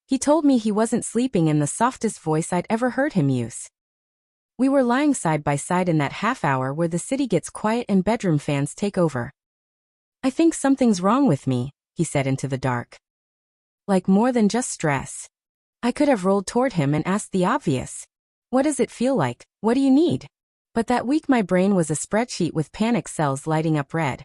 He told me he wasn't sleeping in the softest voice I'd ever heard him use. We were lying side by side in that half hour where the city gets quiet and bedroom fans take over. I think something's wrong with me, he said into the dark. Like more than just stress. I could have rolled toward him and asked the obvious. What does it feel like? What do you need? But that week my brain was a spreadsheet with panic cells lighting up red.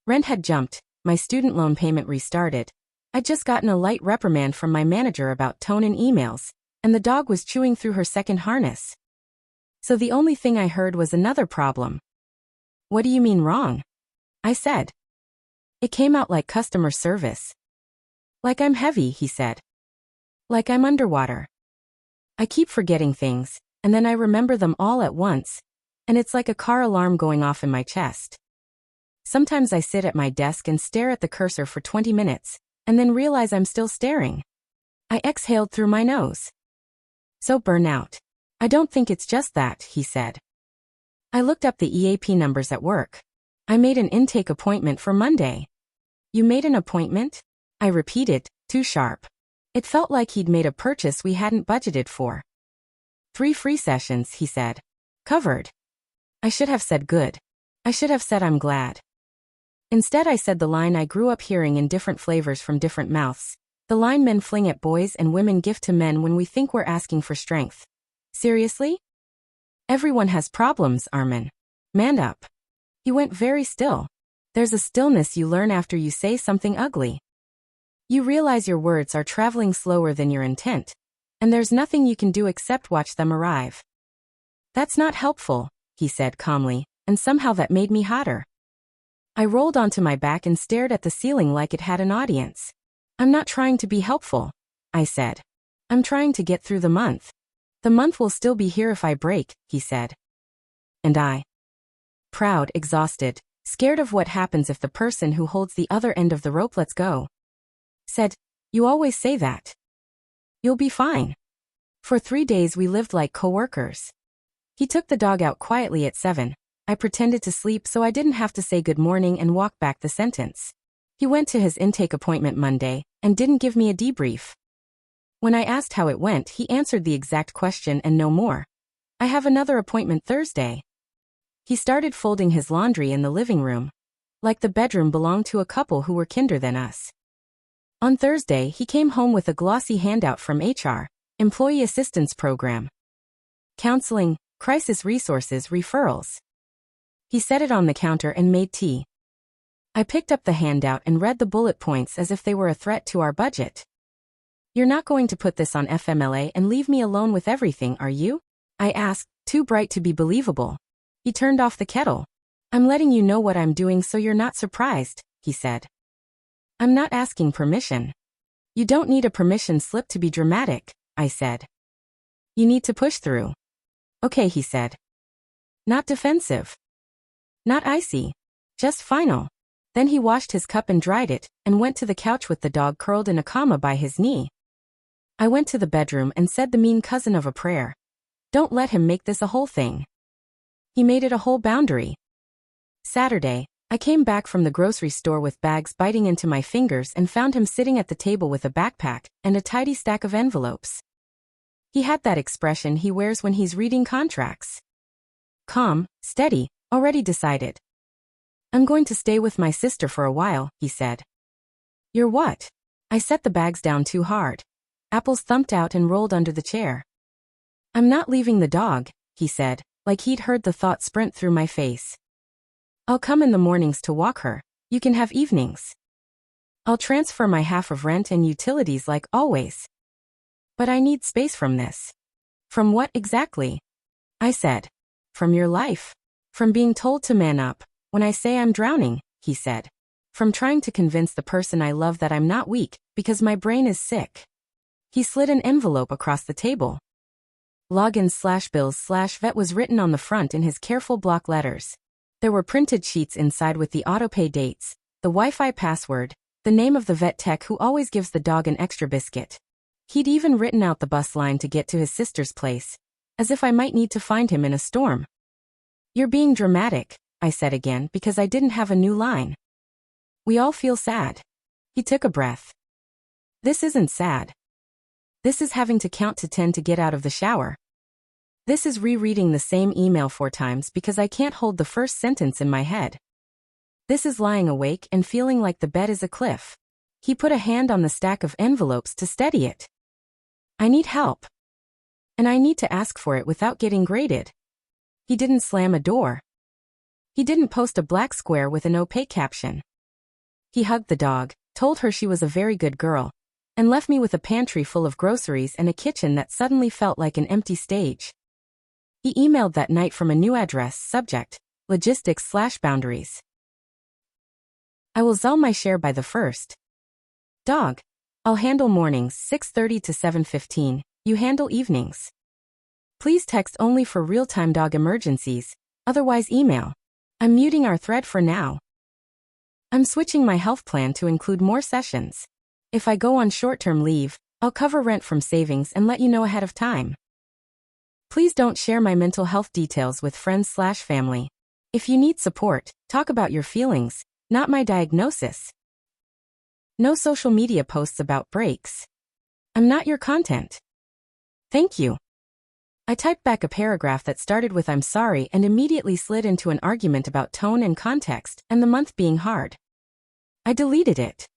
Rent had jumped, my student loan payment restarted. I'd just gotten a light reprimand from my manager about tone in emails, and the dog was chewing through her second harness. So the only thing I heard was another problem. What do you mean wrong? I said. It came out like customer service. Like I'm heavy, he said. Like I'm underwater. I keep forgetting things, and then I remember them all at once, and it's like a car alarm going off in my chest. Sometimes I sit at my desk and stare at the cursor for 20 minutes, and then realize I'm still staring. I exhaled through my nose. So burnout. I don't think it's just that, he said. I looked up the EAP numbers at work. I made an intake appointment for Monday. You made an appointment? I repeated, too sharp. It felt like he'd made a purchase we hadn't budgeted for. 3 free sessions, he said. Covered. I should have said good. I should have said I'm glad. Instead I said the line I grew up hearing in different flavors from different mouths. The line men fling at boys and women give to men when we think we're asking for strength. Seriously? Everyone has problems, Armin. Man up. He went very still. There's a stillness you learn after you say something ugly. You realize your words are traveling slower than your intent, and there's nothing you can do except watch them arrive. That's not helpful, he said calmly, and somehow that made me hotter. I rolled onto my back and stared at the ceiling like it had an audience. I'm not trying to be helpful, I said. I'm trying to get through the month. The month will still be here if I break, he said. And I. Proud, exhausted, scared of what happens if the person who holds the other end of the rope lets go. Said, you always say that. You'll be fine. For 3 days we lived like co-workers. He took the dog out quietly at 7. I pretended to sleep so I didn't have to say good morning and walk back the sentence. He went to his intake appointment Monday and didn't give me a debrief. When I asked how it went, he answered the exact question and no more. I have another appointment Thursday. He started folding his laundry in the living room. Like the bedroom belonged to a couple who were kinder than us. On Thursday, he came home with a glossy handout from HR, Employee Assistance Program. Counseling, crisis resources, referrals. He set it on the counter and made tea. I picked up the handout and read the bullet points as if they were a threat to our budget. You're not going to put this on FMLA and leave me alone with everything, are you? I asked, too bright to be believable. He turned off the kettle. I'm letting you know what I'm doing so you're not surprised, he said. I'm not asking permission. You don't need a permission slip to be dramatic, I said. You need to push through. Okay, he said. Not defensive. Not icy. Just final. Then he washed his cup and dried it, and went to the couch with the dog curled in a comma by his knee. I went to the bedroom and said the mean cousin of a prayer. Don't let him make this a whole thing. He made it a whole boundary. Saturday, I came back from the grocery store with bags biting into my fingers and found him sitting at the table with a backpack and a tidy stack of envelopes. He had that expression he wears when he's reading contracts. Calm, steady, already decided. I'm going to stay with my sister for a while, he said. You're what? I set the bags down too hard. Apples thumped out and rolled under the chair. I'm not leaving the dog, he said, like he'd heard the thought sprint through my face. I'll come in the mornings to walk her. You can have evenings. I'll transfer my half of rent and utilities like always. But I need space from this. From what exactly? I said. From your life. From being told to man up. When I say I'm drowning, he said. From trying to convince the person I love that I'm not weak, because my brain is sick. He slid an envelope across the table. Login/bills/vet was written on the front in his careful block letters. There were printed sheets inside with the autopay dates, the Wi-Fi password, the name of the vet tech who always gives the dog an extra biscuit. He'd even written out the bus line to get to his sister's place, as if I might need to find him in a storm. You're being dramatic, I said again because I didn't have a new line. We all feel sad. He took a breath. This isn't sad. This is having to count to 10 to get out of the shower. This is rereading the same email 4 times because I can't hold the first sentence in my head. This is lying awake and feeling like the bed is a cliff. He put a hand on the stack of envelopes to steady it. I need help. And I need to ask for it without getting graded. He didn't slam a door. He didn't post a black square with an opaque caption. He hugged the dog, told her she was a very good girl, and left me with a pantry full of groceries and a kitchen that suddenly felt like an empty stage. He emailed that night from a new address, subject, logistics/boundaries. I will sell my share by the 1st. Dog. I'll handle mornings 6:30 to 7:15, you handle evenings. Please text only for real-time dog emergencies, otherwise email. I'm muting our thread for now. I'm switching my health plan to include more sessions. If I go on short-term leave, I'll cover rent from savings and let you know ahead of time. Please don't share my mental health details with friends/family. If you need support, talk about your feelings, not my diagnosis. No social media posts about breaks. I'm not your content. Thank you. I typed back a paragraph that started with "I'm sorry" and immediately slid into an argument about tone and context and the month being hard. I deleted it.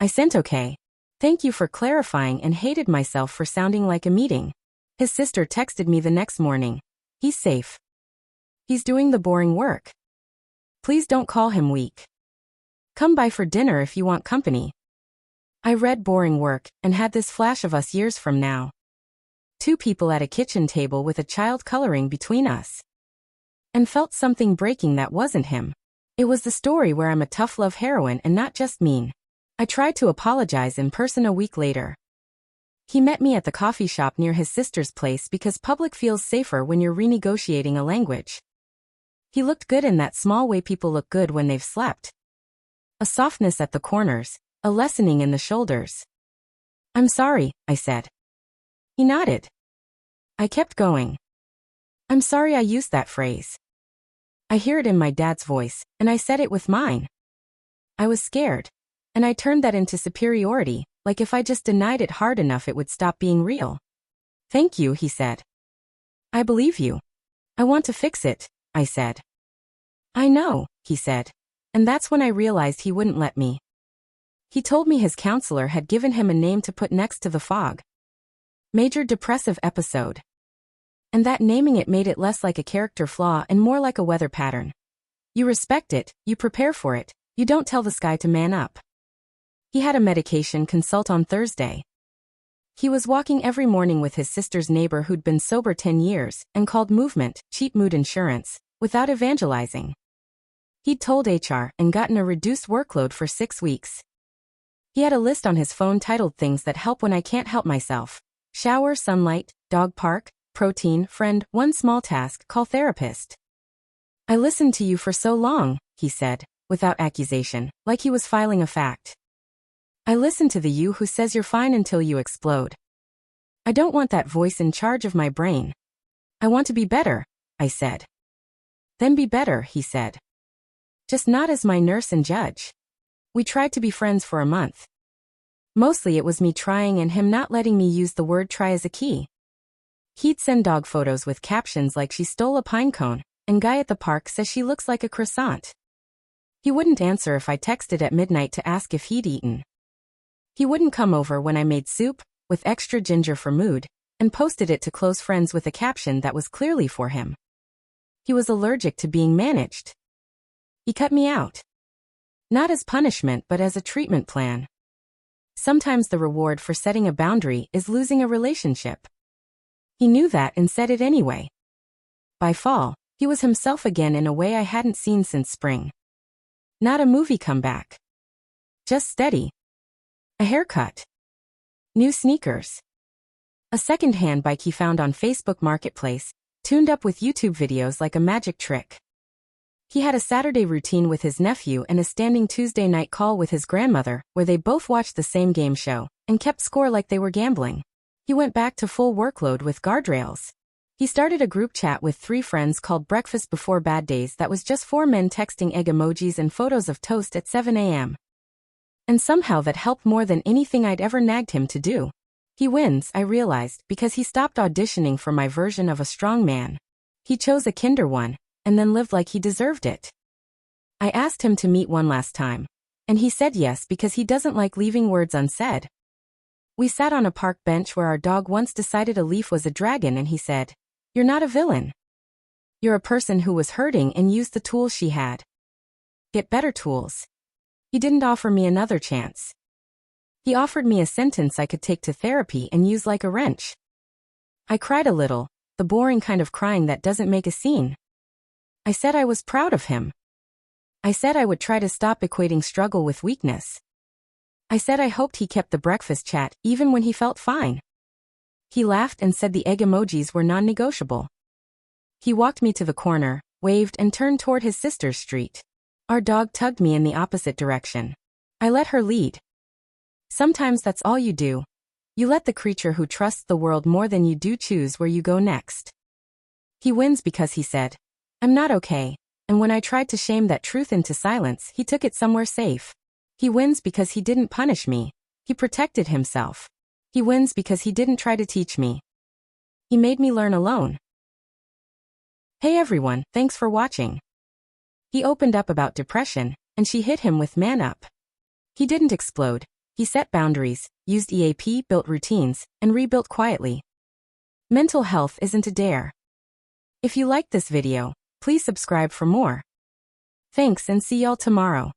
I sent "okay. Thank you for clarifying" and hated myself for sounding like a meeting. His sister texted me the next morning. He's safe. He's doing the boring work. Please don't call him weak. Come by for dinner if you want company. I read boring work and had this flash of us years from now. 2 people at a kitchen table with a child coloring between us. And felt something breaking that wasn't him. It was the story where I'm a tough love heroine and not just mean. I tried to apologize in person a week later. He met me at the coffee shop near his sister's place because public feels safer when you're renegotiating a language. He looked good in that small way people look good when they've slept. A softness at the corners, a lessening in the shoulders. I'm sorry, I said. He nodded. I kept going. I'm sorry I used that phrase. I hear it in my dad's voice, and I said it with mine. I was scared, and I turned that into superiority, like if I just denied it hard enough it would stop being real. Thank you, he said. I believe you. I want to fix it, I said. I know, he said, and that's when I realized he wouldn't let me. He told me his counselor had given him a name to put next to the fog. Major depressive episode. And that naming it made it less like a character flaw and more like a weather pattern. You respect it, you prepare for it, you don't tell the sky to man up. He had a medication consult on Thursday. He was walking every morning with his sister's neighbor who'd been sober 10 years and called movement cheap mood insurance, without evangelizing. He'd told HR and gotten a reduced workload for 6 weeks. He had a list on his phone titled "Things that help when I can't help myself." Shower, sunlight, dog park, protein, friend, one small task, call therapist. I listened to you for so long, he said, without accusation, like he was filing a fact. I listen to the you who says you're fine until you explode. I don't want that voice in charge of my brain. I want to be better, I said. Then be better, he said. Just not as my nurse and judge. We tried to be friends for a month. Mostly it was me trying and him not letting me use the word try as a key. He'd send dog photos with captions like "she stole a pine cone," and "guy at the park says she looks like a croissant." He wouldn't answer if I texted at midnight to ask if he'd eaten. He wouldn't come over when I made soup, with extra ginger for mood, and posted it to close friends with a caption that was clearly for him. He was allergic to being managed. He cut me out. Not as punishment but as a treatment plan. Sometimes the reward for setting a boundary is losing a relationship. He knew that and said it anyway. By fall, he was himself again in a way I hadn't seen since spring. Not a movie comeback. Just steady. A haircut. New sneakers. A second-hand bike he found on Facebook Marketplace, tuned up with YouTube videos like a magic trick. He had a Saturday routine with his nephew and a standing Tuesday night call with his grandmother, where they both watched the same game show and kept score like they were gambling. He went back to full workload with guardrails. He started a group chat with 3 friends called Breakfast Before Bad Days that was just 4 men texting egg emojis and photos of toast at 7 a.m. And somehow that helped more than anything I'd ever nagged him to do. He wins, I realized, because he stopped auditioning for my version of a strong man. He chose a kinder one, and then lived like he deserved it. I asked him to meet one last time, and he said yes because he doesn't like leaving words unsaid. We sat on a park bench where our dog once decided a leaf was a dragon, and he said, "You're not a villain. You're a person who was hurting and used the tools she had. Get better tools." He didn't offer me another chance. He offered me a sentence I could take to therapy and use like a wrench. I cried a little, the boring kind of crying that doesn't make a scene. I said I was proud of him. I said I would try to stop equating struggle with weakness. I said I hoped he kept the breakfast chat even when he felt fine. He laughed and said the egg emojis were non-negotiable. He walked me to the corner, waved, and turned toward his sister's street. Our dog tugged me in the opposite direction. I let her lead. Sometimes that's all you do. You let the creature who trusts the world more than you do choose where you go next. He wins because he said, "I'm not okay," and when I tried to shame that truth into silence, he took it somewhere safe. He wins because he didn't punish me. He protected himself. He wins because he didn't try to teach me. He made me learn alone. Hey everyone, thanks for watching. He opened up about depression, and she hit him with man up. He didn't explode. He set boundaries, used EAP, built routines, and rebuilt quietly. Mental health isn't a dare. If you liked this video, please subscribe for more. Thanks and see y'all tomorrow.